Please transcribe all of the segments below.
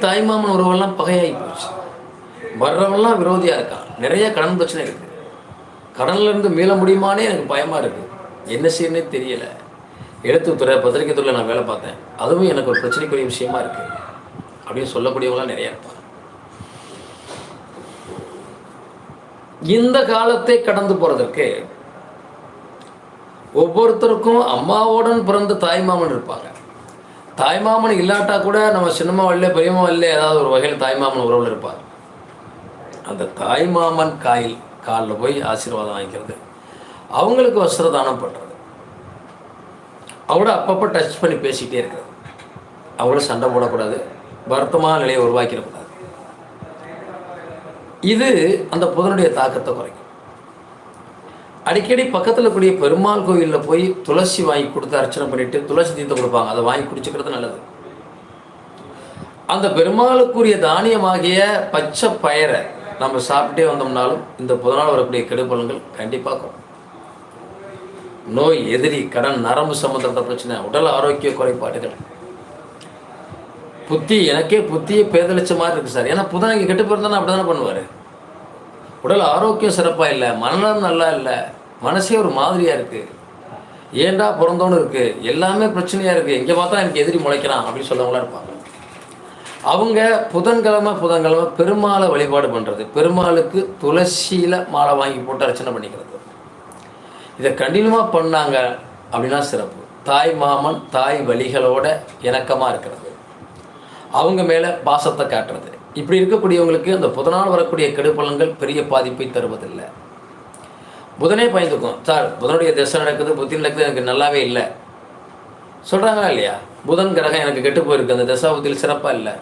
தாய்மாமன் உறவெல்லாம் பகையாகி போச்சு. வர்றவெல்லாம் விரோதியாக இருக்கான். நிறைய கடன் பிரச்சனை இருக்குது. கடன்லேருந்து மீள முடியுமானே எனக்கு பயமாக இருக்குது. என்ன செய்யணுன்னே தெரியலை. எழுத்துத்துறை பத்திரிகை துறையில் நான் வேலை பார்த்தேன். அதுவும் எனக்கு ஒரு பிரச்சனைக்குரிய விஷயமா இருக்குது அப்படின்னு சொல்லக்கூடியவங்களாம் நிறையா இருப்பாங்க. இந்த காலத்தை கடந்து போகிறதுக்கு ஒவ்வொருத்தருக்கும் அம்மாவுடன் பிறந்த தாய்மாமன் இருப்பாங்க. தாய்மாமன் இல்லாட்டா கூட நம்ம சின்னம்மா வரல பெரியம்மா வரல ஏதாவது ஒரு வகையில் தாய்மாமன் உறவில் இருப்பார். அந்த தாய்மாமன் காலில் போய் ஆசீர்வாதம் வாங்கிக்கிறது, அவங்களுக்கு வஸ்திரதானம் பண்ணுறது, அவங்கள அப்பப்போ டச் பண்ணி பேசிக்கிட்டே இருக்கிறது, அவங்கள சண்டை போடக்கூடாது, வருத்தமான நிலையை உருவாக்கிடக்கூடாது. இது அந்த புதனுடைய தாக்கத்தை குறைக்கும். அடிக்கடி பக்கத்தில் கூடிய பெருமாள் கோயிலில் போய் துளசி வாங்கி கொடுத்து அர்ச்சனை பண்ணிவிட்டு துளசி தீர்த்தம் கொடுப்பாங்க. அதை வாங்கி குடிச்சுக்கிறது நல்லது. அந்த பெருமாளுக்குரிய தானியமாகிய பச்சை பயிரை நம்ம சாப்பிட்டே வந்தோம்னாலும் இந்த புதனால் வரக்கூடிய கெடுபலன்கள் கண்டிப்பாக குறையும். நோய், எதிரி, கடன், நரம்பு சம்பந்தப்பட்ட பிரச்சனை, உடல் ஆரோக்கிய குறைபாடுகள், எனக்கே புத்தியே பேதளிச்ச மாதிரி இருக்குது சார். ஏன்னா புதன் இங்கே கெட்டு போயிருந்தானே அப்படி தானே பண்ணுவார். உடல் ஆரோக்கியம் சிறப்பாக இல்லை, மனநலம் நல்லா இல்லை, மனசே ஒரு மாதிரியாக இருக்குது, ஏண்டா பிறந்தோன்னு இருக்குது, எல்லாமே பிரச்சனையாக இருக்குது, இங்கே பார்த்தா எனக்கு எதிரி முளைக்கிறான் அப்படின்னு சொல்லவங்களாம் இருப்பாங்க. அவங்க புதன்கிழமை பெருமாளை வழிபாடு பண்ணுறது, பெருமாளுக்கு துளசியில் மாலை வாங்கி போட்டு அர்ச்சனை பண்ணிக்கிறது, இதை கண்டினியூவாக பண்ணாங்க அப்படின்னா சிறப்பு. தாய் மாமன் தாய் வழிகளோட இணக்கமாக இருக்கிறது, அவங்க மேலே பாசத்தை காட்டுறது, இப்படி இருக்கக்கூடியவங்களுக்கு அந்த புதனால் வரக்கூடிய கெடுபலன்கள் பெரிய பாதிப்பை தருவதில்லை. புதனே பயந்துக்கும் சார், புதனுடைய திசை நடக்குது, புத்தி நடக்குது, எனக்கு நல்லாவே இல்லை சொல்கிறாங்களா இல்லையா? புதன் கிரகம் எனக்கு கெட்டு போயிருக்கு, அந்த திசா புத்தியில் சிறப்பாக இல்லை.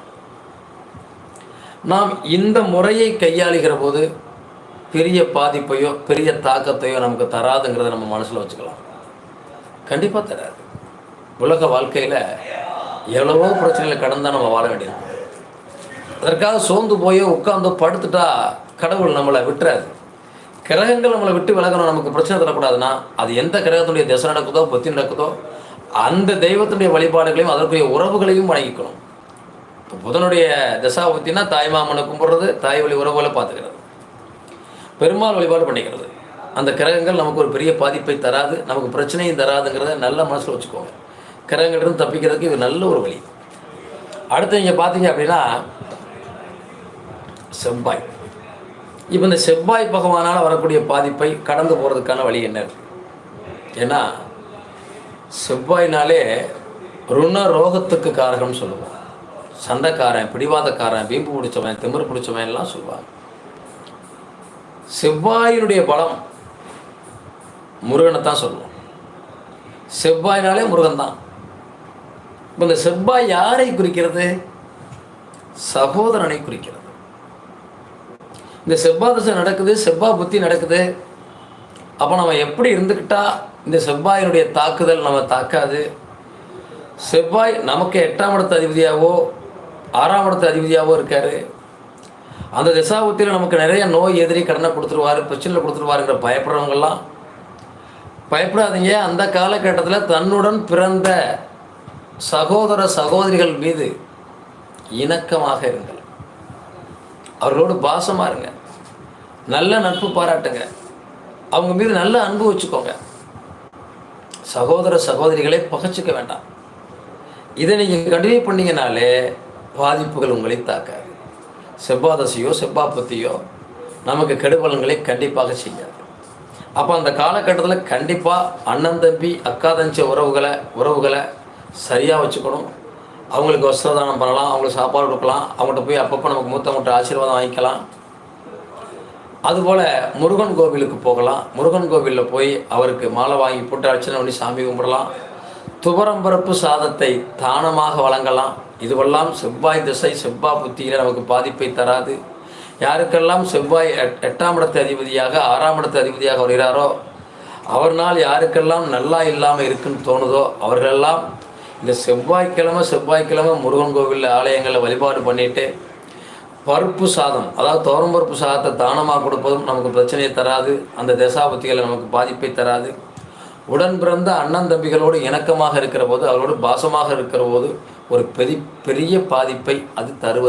நாம் இந்த முறையை கையாளுகிற போது பெரிய பாதிப்பையோ பெரிய தாக்கத்தையோ நமக்கு தராதுங்கிறத நம்ம மனசில் வச்சுக்கலாம். கண்டிப்பாக தராது. உலக வாழ்க்கையில் எவ்வளவோ பிரச்சனைகளை கடந்தால் நம்ம வாழ வேண்டியது. அதற்காக சோர்ந்து போய் உட்காந்து படுத்துட்டா கடவுள் நம்மளை விட்டுறாது. கிரகங்கள் நம்மளை விட்டு விலகணும், நமக்கு பிரச்சனை தரக்கூடாதுன்னா அது எந்த கிரகத்துடைய திசை நடக்குதோ புத்தி நடக்குதோ அந்த தெய்வத்துடைய வழிபாடுகளையும் அதற்குரிய உறவுகளையும் வணங்கிக்கணும். இப்போ புதனுடைய திசா புத்தினா தாய்மாமனை கும்பிட்றது, தாய் வழி உறவுகளை பார்த்துக்கிறது, பெருமாள் வழிபாடு பண்ணிக்கிறது. அந்த கிரகங்கள் நமக்கு ஒரு பெரிய பாதிப்பை தராது, நமக்கு பிரச்சனையும் தராதுங்கிறத நல்ல மனசில் வச்சுக்கோங்க. கிரகங்கள்லேருந்து தப்பிக்கிறதுக்கு இது நல்ல ஒரு வழி. அடுத்து இங்கே பார்த்தீங்க அப்படின்னா செவ்வாய். இப்போ இந்த செவ்வாய் பகவானால் வரக்கூடிய பாதிப்பை கடந்து போகிறதுக்கான வழி என்ன இருக்குது? ஏன்னா செவ்வாய்னாலே ருண ரோகத்துக்கு காரகம்னு சொல்லுவோம். சண்டைக்காரன், பிடிவாதக்காரன், வீம்பு பிடிச்சவன், திமிரு பிடிச்சவன் எல்லாம் சொல்லுவாங்க. செவ்வாயினுடைய பலம் முருகனை தான் சொல்லுவோம். செவ்வாய்னாலே முருகன் தான். இப்போ இந்த செவ்வாய் யாரை குறிக்கிறது? சகோதரனை குறிக்கிறது. இந்த செவ்வாய் தசை நடக்குது, செவ்வாய் புத்தி நடக்குது. அப்போ நம்ம எப்படி இருந்துக்கிட்டால் இந்த செவ்வாயினுடைய தாக்குதல் நம்ம தாக்காது? செவ்வாய் நமக்கு 8ஆம் இடத்து அதிபதியாகவோ 6ஆம் இடத்து அதிபதியாகவோ இருக்கார். அந்த திசாபுத்தியில் நமக்கு நிறைய நோய், எதிரி, கடனை கொடுத்துருவார், பிரச்சனையில் கொடுத்துருவாருங்கிற பயப்படுறவங்கெல்லாம் பயப்படாதீங்க. அந்த காலகட்டத்தில் தன்னுடன் பிறந்த சகோதர சகோதரிகள் மீது இணக்கமாக இருங்கள், அவர்களோடு பாசமாக இருங்க, நல்ல நட்பு பாராட்டுங்க, அவங்க மீது நல்ல அன்பு வச்சுக்கோங்க. சகோதர சகோதரிகளை பகைச்சிக்க வேண்டாம். இதை நீங்கள் கண்டினியூ பண்ணிங்கனாலே பாதிப்புகள் உங்களை தாக்காது. செவ்வாதசையோ செவ்வாபத்தியோ நமக்கு கெடுபலன்களை கண்டிப்பாக செய்யாது. அப்போ அந்த காலகட்டத்தில் கண்டிப்பாக அண்ணன் தம்பி அக்கா தங்கச்சி உறவுகளை சரியாக வச்சுக்கணும். அவங்களுக்கு வஸ்திரதானம் பண்ணலாம், அவங்களுக்கு சாப்பாடு கொடுக்கலாம், அவங்கள்ட்ட போய் அப்பப்போ நமக்கு மூத்தவங்கள்ட்ட ஆசீர்வாதம் வாங்கிக்கலாம். அதுபோல் முருகன் கோவிலுக்கு போகலாம், முருகன் கோவிலில் போய் அவருக்கு மாலை வாங்கி போட்டு அர்ச்சனை பண்ணி சாமி கும்பிடலாம். துவரம்பரப்பு சாதத்தை தானமாக வழங்கலாம். இதுவெல்லாம் செவ்வாய் திசை செவ்வாய் புத்தியில் நமக்கு பாதிப்பை தராது. யாருக்கெல்லாம் செவ்வாய் 8ஆம் இடத்து அதிபதியாக 6ஆம் இடத்து அதிபதியாக வருகிறாரோ அவர்னால் யாருக்கெல்லாம் நல்லா இல்லாமல் இருக்குன்னு தோணுதோ அவர்களெல்லாம் இந்த செவ்வாய்க்கிழமை முருகன் கோவிலில் ஆலயங்களில் வழிபாடு பண்ணிவிட்டு பருப்பு சாதம், அதாவது துவரம்பருப்பு சாதத்தை தானமாக கொடுப்பதும் நமக்கு பிரச்சனையை தராது, அந்த தசாபத்திகளை நமக்கு பாதிப்பை தராது. உடன் பிறந்த அண்ணன் தம்பிகளோடு இணக்கமாக இருக்கிற போது, அவர்களோடு பாசமாக இருக்கிற போது ஒரு பெரிய பாதிப்பை அது தருவது.